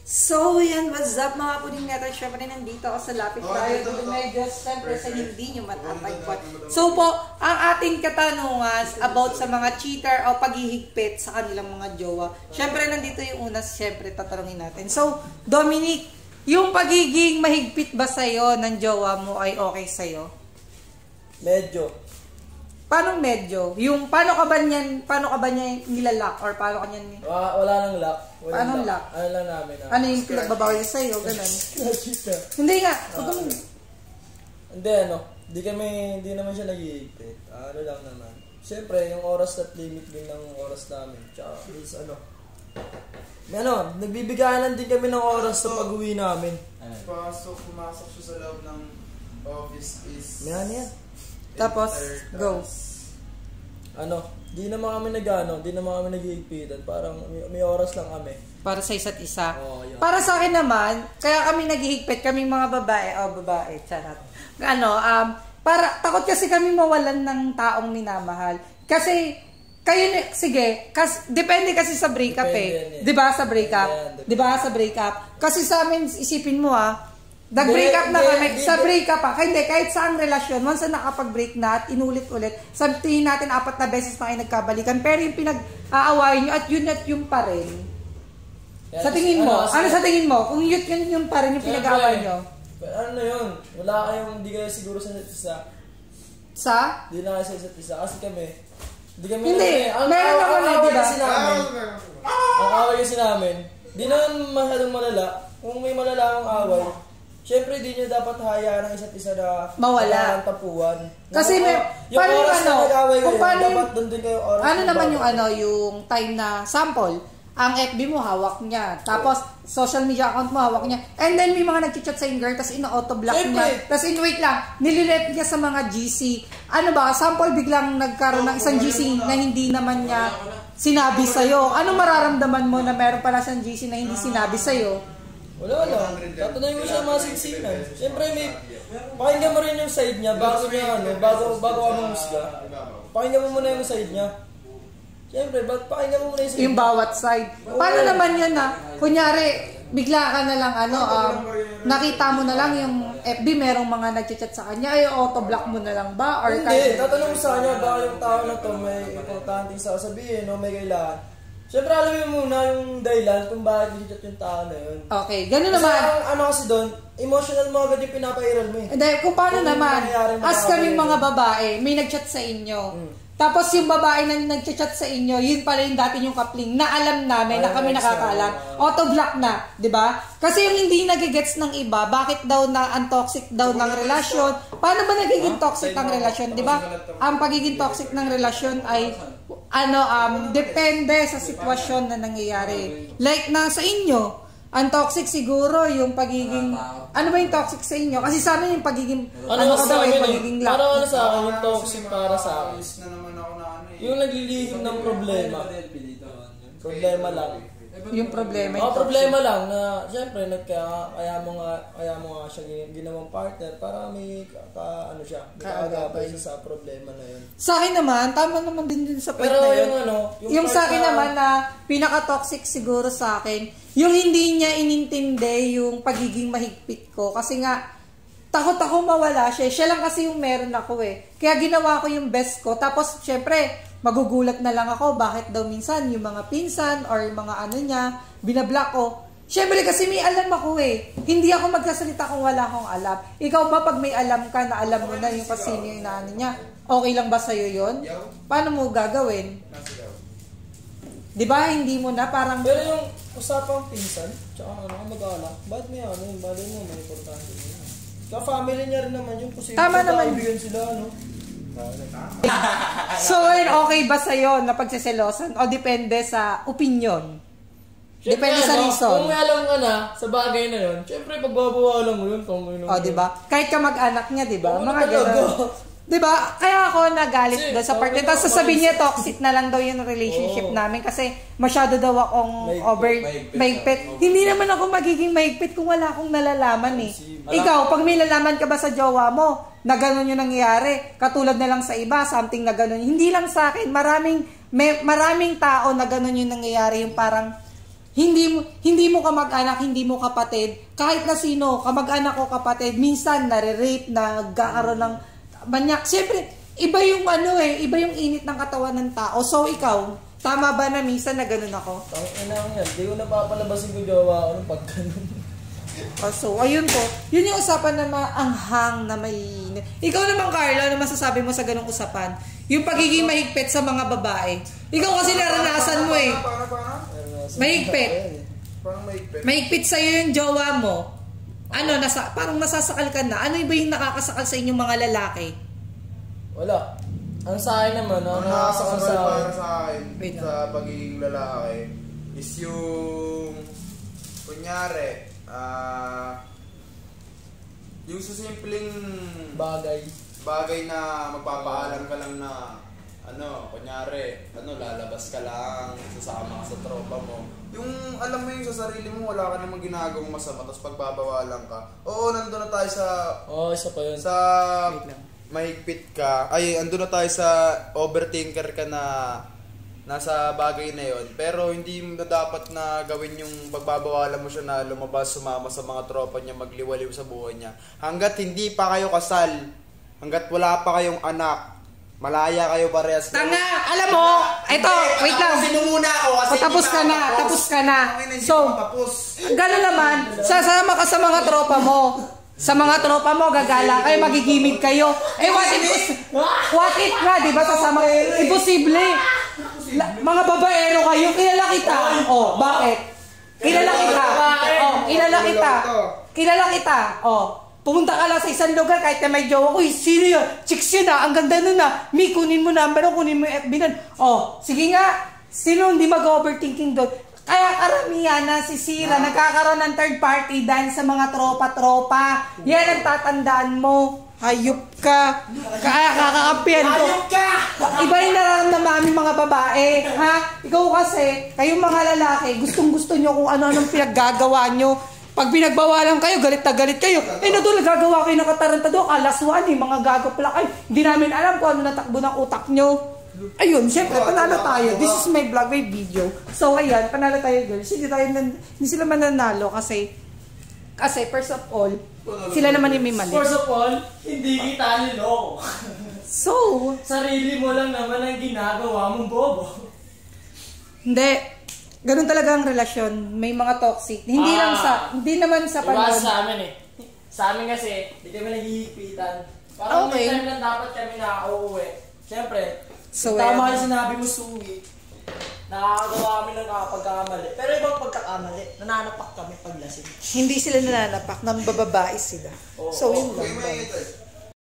So, yan, what's up mga puding neto? Siyempre, nandito ako sa Lapit Tayo. Medyo, siyempre, sa hindi nyo matatagpuan. So po, ang ating katanungan about sa mga cheater o paghihigpit sa kanilang mga jowa. Siyempre, nandito yung una, siyempre, tatanungin natin. So, Dominic, yung pagiging mahigpit ba sa'yo ng jowa mo ay okay sa'yo? Medyo. Paano medyo? Yung paano ka ba niya nilalak or paano ka niya Wala nang lock. Paano lock? Ano lang namin. Ano yung pinagbabawal sa iyo, ganun? Hindi nga. Hindi hindi naman siya nag-iigpit. Ano lang naman. Siyempre, yung oras at limit din ng oras namin. Tsaka is nagbibigayan din kami ng oras sa pag-uwi namin. Pumasok siya sa loob ng office is... Yan. Tapos, go. Di naman kami nag-iigpitan. Parang may oras lang kami. Para sa isa't isa. Yun. Para sa akin naman, kaya kami naghihigpit, kaming mga babae, charot. Takot kasi kami mawalan ng taong minamahal. Kasi, depende kasi sa breakup Diba sa breakup? Kasi sa amin, isipin mo nag-breakup na kami, sa breakup kahit saang relasyon, once na nakapag-break na at inulit-ulit, sabihin natin 4 na beses na kayo nagkabalikan, pero yung pinag-aawayin nyo at yun pa rin. Sa tingin mo, sa tingin mo? Kung yun pa rin yung pinag-aawayin nyo? Ano yun? Hindi kayo siguro sa isa't isa. Hindi na kayo sa isa't isa. Kasi meron naman diba? Ang away kasi namin, di naman masyadong malala. Kung may malala ang away, siyempre, di nyo dapat hayaan ng isa't isa na mawala ang tapuan. Kasi yung oras na nag-away kayo, dapat doon din kayo oras. Ano naman yung time na sample? Ang FB mo, hawak niya. Tapos, social media account mo, hawak niya. And then, may mga nag-chat sa girl, tapos ino-auto-block niya. Tapos, wait lang, nililep niya sa mga GC. Sample, biglang nagkaroon ng isang GC na hindi naman niya sinabi sa'yo. Ano mararamdaman mo na meron pala siyang GC na hindi sinabi sa'yo? Wala. Tatanay mo siya masinsinan. Siyempre, pakinggan mo rin yung side niya bago ka mamusga. Pakinggan mo muna yung side niya. Siyempre, pakinggan mo muna yung side yung bawat side. Paano naman yan kunyari, bigla ka na lang nakita mo na lang yung FB, merong mga nag-chat sa kanya, ay auto-block mo na lang ba? Or hindi, tatanong mo sa kanya, baka yung tao na to may importante sasabihin o may kailangan. Siyempre, alam mo muna yung dahilan kung bakit nag-chat yung tao na yun. Okay, gano'n naman. Kasi kasi doon, emotional mo agad yung pinapairal mo Kung paano naman, as kaming mga babae, may nag-chat sa inyo. Tapos yung babae na nag-chat sa inyo, yun pala yung dati yung kapling na alam namin na kami nakakaalam. Auto-block na, di ba? Kasi yung hindi nagigets ng iba, bakit daw na ang toxic daw ng relasyon? Paano ba nagiging toxic ang relasyon, di ba? Ang pagiging toxic ng relasyon ay depende sa sitwasyon na nangyayari. Like na sa inyo, ang toxic siguro yung pagiging ano ba yung toxic sa inyo? Kasi sa amin yung pagiging pagiging lock. Para sa akin yung toxic para sa akin. Yung naglilihim ng problema. Problema lang. Yung problema. Problema lang na siyempre kaya mo nga siya ginawang partner para may kaagapay sa problema na yun. Sa akin naman, tama naman din sa point na yun. Yung sa akin naman na pinaka-toxic siguro sa akin, yung hindi niya inintindi yung pagiging mahigpit ko. Kasi nga, takot ako mawala siya. Siya lang kasi yung meron ako Kaya ginawa ko yung best ko. Tapos, syempre, magugulat na lang ako bakit daw minsan yung mga pinsan or yung mga niya, binablock ko. Syempre kasi may alam ako Hindi ako magsasalita kung wala akong alam. Ikaw ba pag may alam ka na alam mo na yung pasino yung niya, okay lang ba sa'yo yun? Paano mo gagawin? Diba hindi mo na parang... Pero yung usapang pinsan, tsaka mag-alak, bakit may balay mo, may importante yun. Ka-family niya rin naman yung posible. Tama naman. Kaibigan sila, So, okay ba sa'yo na pagsiselosan o depende sa opinion? Depende sa reason. Kung may alam ka na sa bagay na yun, syempre pagbabawalan mo yun. Diba? Kahit ka mag-anak niya, diba? Mga gano'n. Diba? Kaya ako nagalit doon sa part. Tapos sasabihin niya toxic na lang daw yung relationship namin kasi masyado daw akong mahigpit. Hindi naman ako magiging mahigpit kung wala akong nalalaman Ikaw, pag may nalalaman ka ba sa jowa mo na gano'n yung nangyayari, katulad na lang sa iba, something na gano'n. Hindi lang sa akin, maraming tao na gano'n yung nangyayari, yung parang hindi mo mo kamag-anak, hindi mo kapatid, kahit na sino, kamag-anak o kapatid, minsan nare-rape, nagkakaroon ng banyak. Siyempre, iba yung iba yung init ng katawan ng tao. So ikaw, tama ba na minsan na ganun ako? Tangina ko yan. Di ko napapalabasin ko jowa ako ng pag ganun. So, ayun po. Yun yung usapan na maanghang na may... Ikaw naman, Carlo, ano masasabi mo sa ganung usapan? Yung pagiging mahigpit sa mga babae. Ikaw kasi naranasan mo eh. Mahigpit. Parang mahigpit. Mahigpit sa'yo yung jowa mo. Ano, parang nasasakal ka na. Ano ba yung nakakasakal sa inyong mga lalaki? Wala. Ang sa akin naman, ang nakakasakal sa akin sa pagiging lalaki is yung kunyari, yung sa simpleng bagay na magpapaalam ka lang na kunyari, lalabas ka lang, sasama ka sa tropa mo. Yung alam mo yung sa sarili mo, wala ka namang ginagawang masama, tapos pagbabawalan ka. Oo, nandun na tayo sa... isa pa yun. Sa mahigpit ka. Ay, andun na tayo sa overthinker ka na nasa bagay na yon, pero hindi mo na dapat na gawin yung pagbabawalan mo siya na lumabas, sumama sa mga tropa niya, magliwaliw sa buhay niya. Hanggat hindi pa kayo kasal, hanggat wala pa kayong anak, malaya kayo parehas. Tanga! Alam mo, ito, wait lang. Sinumuna ako kasi tapos ka na. So, gano'n naman, sasama ka sa mga tropa mo. Sa mga tropa mo, gagala kayo, magigimik kayo. Eh, what if nga, di ba, sasama? Imposible. Mga babaero kayo, kilala kita. Oh, bakit? Kilala kita. Oh, pumunta ka lang sa isang lugar kahit na may jowa ko. Sino yun? Chicks yun ang ganda nun Mi, kunin mo number, kunin mo yung FB nun. Oh, sige nga. Sino hindi mag-overthinking doon? Kaya karamihan na sisira, nagkakaroon ng third party dahil sa mga tropa-tropa. Yan ang tatandaan mo. Hayop ka. Kaya kakakampihan ko. Hayop ka! Iba yung nararamdaman namin mga babae. Ha? Ikaw kasi, kayong mga lalaki, gustong-gusto nyo kung ano-anong pinaggagawa nyo. Pag pinagbawalan kayo, galit na galit kayo. Eh, doon nagagawa kayo ng katarantado. Kalaswan mga gago pala kayo. Hindi namin alam kung ano natakbo ng utak nyo. Ayun, syempre, panalo tayo. This is my vlog, my video. So, ayan, panalo tayo, girls. Hindi sila mananalo kasi first of all, sila naman yung may mali. First of all, hindi kita niloko. So, sarili mo lang naman ang ginagawa mong bobo. Hindi. Ganun talaga ang relasyon. May mga toxic. Hindi naman sa panahon. Iba sa amin Sa amin kasi, hindi kami naghihipitan. Parang may time lang dapat kami nakauwi. Siyempre, tama yung sinabi mo, Sugi. Nakakagawa kami ng pagkakamali. Pero ibang pagkakamali, nananapak kami pag lasing. Hindi sila nananapak, nang bababae sila. So, yun lang.